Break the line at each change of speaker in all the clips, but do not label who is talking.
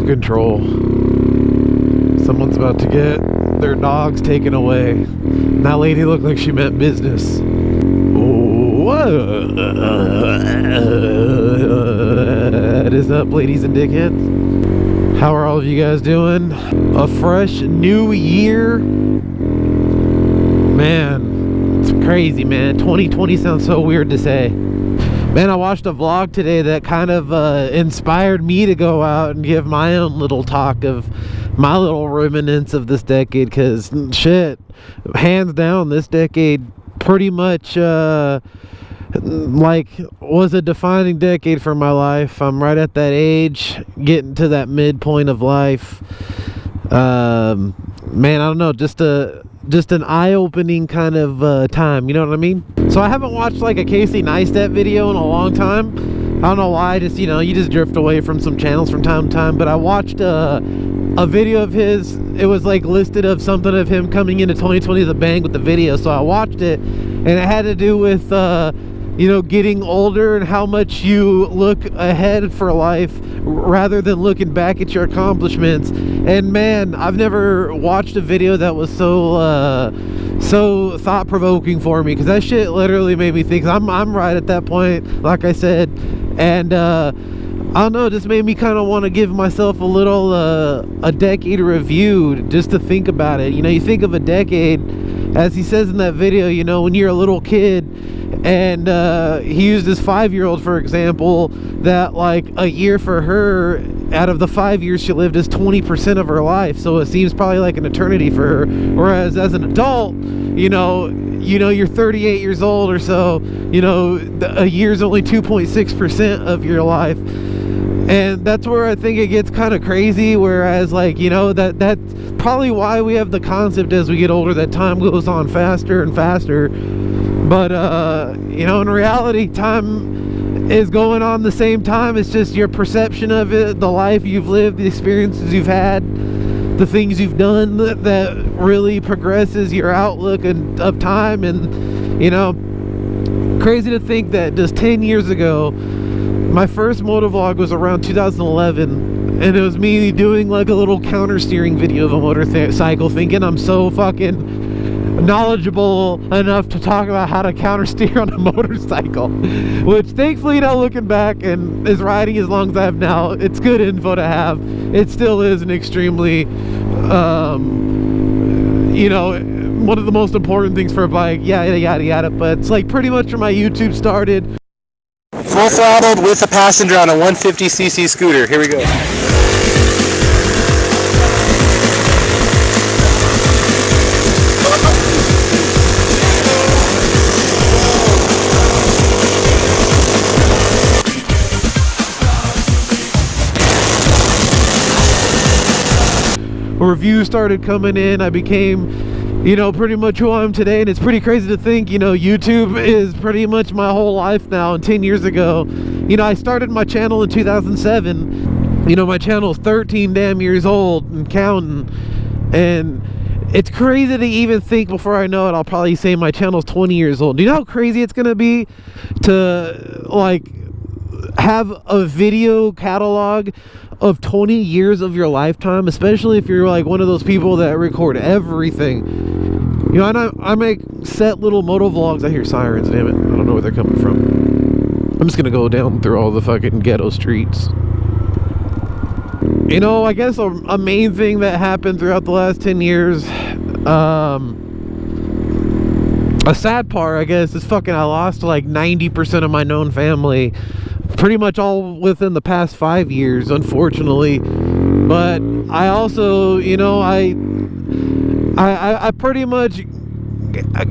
control. Someone's about to get their dogs taken away. And that lady looked like she meant business. What is up, ladies and dickheads? How are all of you guys doing? A fresh new year. Man, it's crazy, man. 2020 sounds so weird to say. Man, I watched a vlog today that kind of inspired me to go out and give my own little talk of my little remnants of this decade, because shit, hands down, this decade pretty much like was a defining decade for my life. I'm right at that age, getting to that midpoint of life. Man, I don't know, just an eye-opening kind of time, you know what I mean? So I haven't watched like a Casey Neistat video in a long time. I don't know why, just, you know, you just drift away from some channels from time to time, but I watched a video of his. It was like listed of something of him coming into 2020 with a bang with the video, so I watched it, and it had to do with you know, getting older and how much you look ahead for life rather than looking back at your accomplishments. And man, I've never watched a video that was so thought-provoking for me, because that shit literally made me think. I'm right at that point, like I said, and I don't know, it just made me kind of want to give myself a little a decade review, just to think about it. You know, you think of a decade, as he says in that video, you know, when you're a little kid, and he used his 5-year-old for example, that like a year for her out of the 5 years she lived is 20% of her life, so it seems probably like an eternity for her. Whereas as an adult, you know you're 38 years old or so, you know, a year's only 2.6% of your life. And that's where I think it gets kind of crazy. Whereas, like, you know, that's probably why we have the concept as we get older that time goes on faster and faster. But you know, in reality, time is going on the same time. It's just your perception of it, the life you've lived, the experiences you've had, the things you've done that really progresses your outlook of time. And, you know, crazy to think that just 10 years ago, my first motovlog was around 2011, and it was me doing like a little counter steering video of a motorcycle, thinking I'm so fucking knowledgeable enough to talk about how to counter steer on a motorcycle, which thankfully, you know, looking back and is riding as long as I have now, it's good info to have. It still is an extremely you know, one of the most important things for a bike, yada yada yada. But it's like pretty much where my YouTube started.
Full throttled with a passenger on a 150cc scooter. Here we go.
Reviews started coming in. I became, you know, pretty much who I am today. And it's pretty crazy to think, you know, YouTube is pretty much my whole life now. And 10 years ago, you know, I started my channel in 2007. You know, my channel is 13 damn years old and counting. And it's crazy to even think, before I know it, I'll probably say my channel's 20 years old. Do you know how crazy it's gonna be to like have a video catalog of 20 years of your lifetime, especially if you're like one of those people that record everything. You know, and I make set little moto vlogs. I hear sirens, damn it, I don't know where they're coming from. I'm just gonna go down through all the fucking ghetto streets. You know, I guess a main thing that happened throughout the last 10 years, a sad part, I guess, is fucking I lost like 90% of my known family pretty much all within the past 5 years, unfortunately. But I also, you know, I pretty much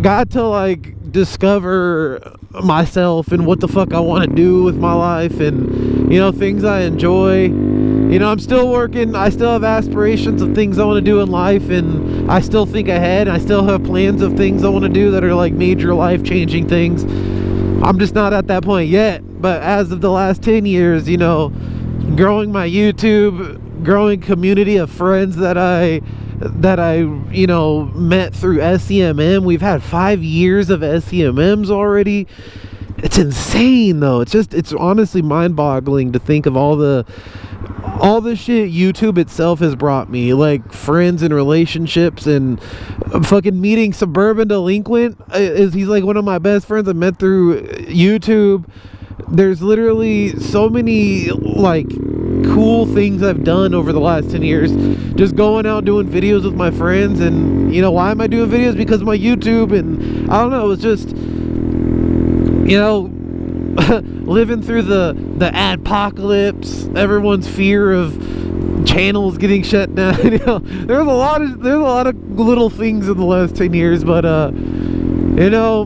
got to like discover myself and what the fuck I want to do with my life, and, you know, things I enjoy. You know, I'm still working. I still have aspirations of things I want to do in life, and I still think ahead. I still have plans of things I want to do that are like major life-changing things. I'm just not at that point yet. But as of the last 10 years, you know, growing my YouTube, growing community of friends that I you know, met through SEMM. We've had 5 years of SEMMs already. It's insane though. It's honestly mind-boggling to think of all the all the shit YouTube itself has brought me, like friends and relationships and fucking meeting Suburban Delinquent. He's like one of my best friends I met through YouTube. There's literally so many like cool things I've done over the last 10 years. Just going out doing videos with my friends. And you know, why am I doing videos? Because of my YouTube. And I don't know, it's just, you know, living through the adpocalypse, everyone's fear of channels getting shut down. You know, there's a lot of little things in the last 10 years, but you know,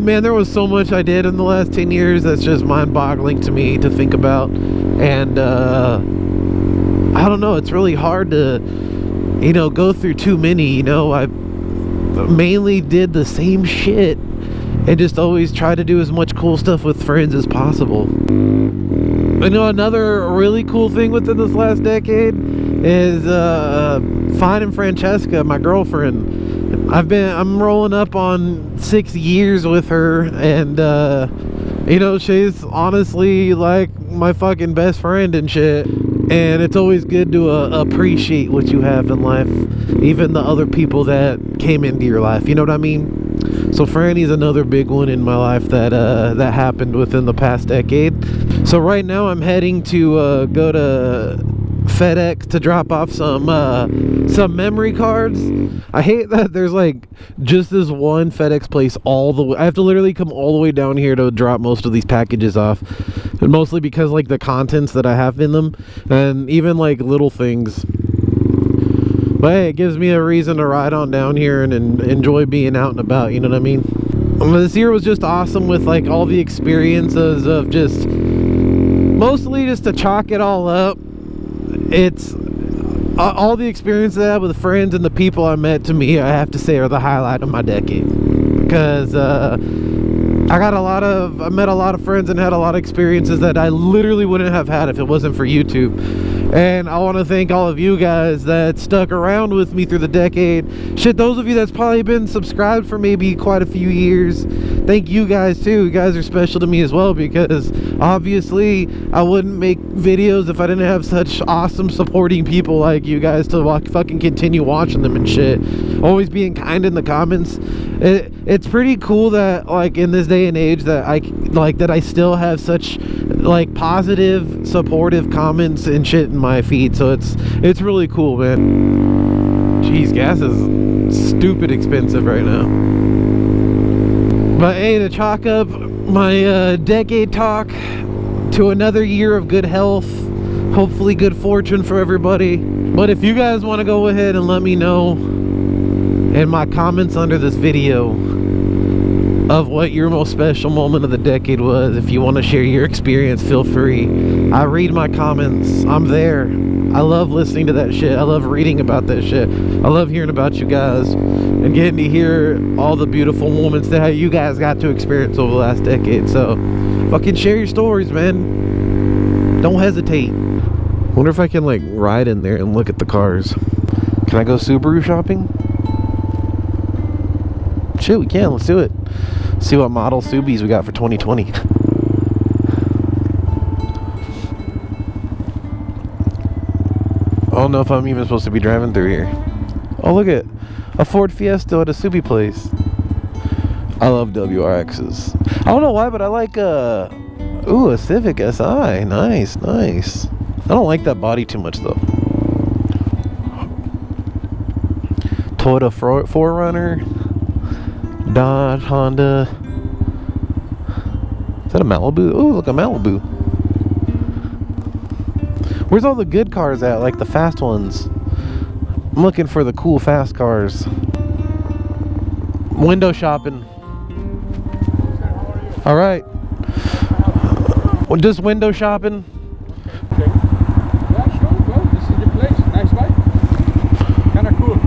man, there was so much I did in the last 10 years that's just mind-boggling to me to think about. And I don't know, it's really hard to, you know, go through too many. You know, I mainly did the same shit and just always try to do as much cool stuff with friends as possible. You know, another really cool thing within this last decade is finding Francesca, my girlfriend. I'm rolling up on 6 years with her, and you know, she's honestly like my fucking best friend and shit. And it's always good to appreciate what you have in life, even the other people that came into your life. You know what I mean? So Franny's another big one in my life that happened within the past decade. So right now I'm heading to go to FedEx to drop off some memory cards. I hate that there's like just this one FedEx place all the way. I have to literally come all the way down here to drop most of these packages off, and mostly because like the contents that I have in them, and even like little things. But hey, it gives me a reason to ride on down here and enjoy being out and about, you know what I mean? This year was just awesome with like all the experiences of just, mostly just to chalk it all up, it's all the experiences I had with friends and the people I met, to me, I have to say, are the highlight of my decade. Because I met a lot of friends and had a lot of experiences that I literally wouldn't have had if it wasn't for YouTube. And I want to thank all of you guys that stuck around with me through the decade. Shit, those of you that's probably been subscribed for maybe quite a few years, thank you guys too. You guys are special to me as well, because obviously I wouldn't make videos if I didn't have such awesome supporting people like you guys to fucking continue watching them and shit. Always being kind in the comments. It's pretty cool that like in this day and age that I still have such like positive, supportive comments and shit in my feed. So it's really cool, man. Jeez, gas is stupid expensive right now. But hey, to chalk up my decade talk to another year of good health, hopefully good fortune for everybody. But if you guys want to go ahead and let me know in my comments under this video of what your most special moment of the decade was, if you want to share your experience, feel free. I read my comments. I'm there. I love listening to that shit. I love reading about that shit. I love hearing about you guys and getting to hear all the beautiful moments that you guys got to experience over the last decade. So fucking share your stories, man. Don't hesitate. Wonder if I can like ride in there and look at the cars. Can I go Subaru shopping? Shit, we can. Let's do it. See what model Subis we got for 2020. I don't know if I'm even supposed to be driving through here. Oh, look at a Ford Fiesta at a Subi place. I love WRXs. I don't know why, but I like a Civic Si. Nice, nice. I don't like that body too much though. Toyota 4Runner. Dodge, Honda. Is that a Malibu? Oh, look, a Malibu. Where's all the good cars at? Like the fast ones. I'm looking for the cool fast cars. Window shopping. All right. Well, just window shopping.
Okay. Yeah, sure. Go. This is the place. Nice bike. Kind of cool.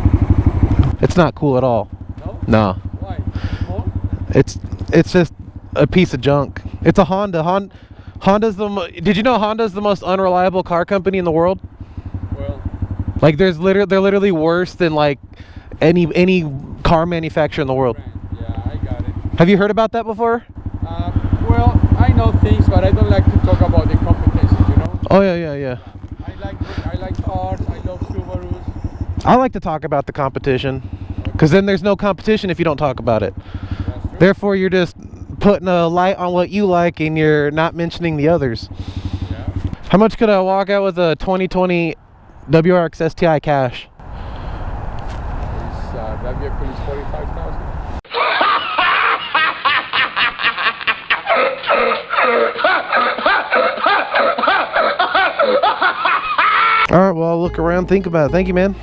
It's not cool at all.
No?
No.
Why? Small?
It's just a piece of junk. It's a Honda. Honda's did you know Honda's the most unreliable car company in the world?
Well,
like they're literally worse than like any car manufacturer in the world.
yeah, I got it.
Have you heard about that before?
Well, I know things, but I don't like to talk about the competition.
Oh yeah.
I like cars. I love Subarus.
I like to talk about the competition, because then there's no competition if you don't talk about it.
That's true.
Therefore, you're just putting a light on what you like, and you're not mentioning the others.
Yeah.
How much could I walk out with a 2020 WRX STI cash?
That vehicle is 45,000.
All right, well, I'll look around, think about it. Thank you, man.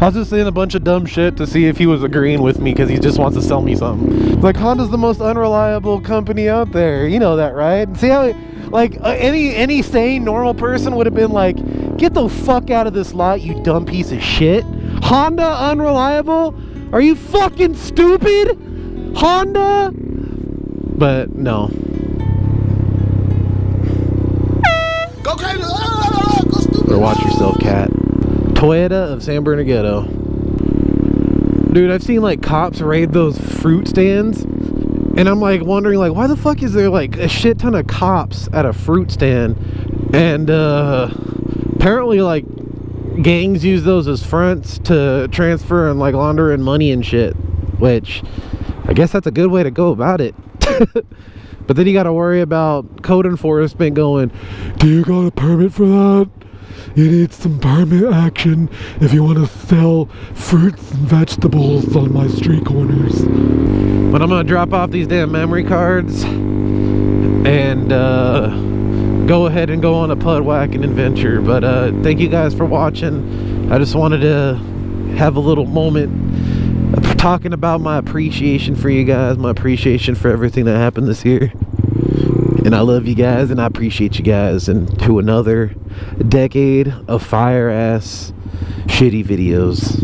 I was just saying a bunch of dumb shit to see if he was agreeing with me, because he just wants to sell me something. Like, Honda's the most unreliable company out there. You know that, right? See how, any sane, normal person would have been like, get the fuck out of this lot, you dumb piece of shit. Honda unreliable? Are you fucking stupid? Honda? But no.
Go crazy! Go stupid!
Better watch yourself, cat. Toyota of San Bernardino. Dude, I've seen like cops raid those fruit stands, and I'm like wondering, like, why the fuck is there like a shit ton of cops at a fruit stand? And apparently like gangs use those as fronts to transfer and like launder in money and shit, which I guess that's a good way to go about it. But then you got to worry about code enforcement going, do you got a permit for that? You need some permit action if you want to sell fruits and vegetables on my street corners. But I'm going to drop off these damn memory cards and go ahead and go on a pud whacking adventure. But thank you guys for watching. I just wanted to have a little moment of talking about my appreciation for you guys, my appreciation for everything that happened this year. And I love you guys, and I appreciate you guys. And to another decade of fire ass shitty videos.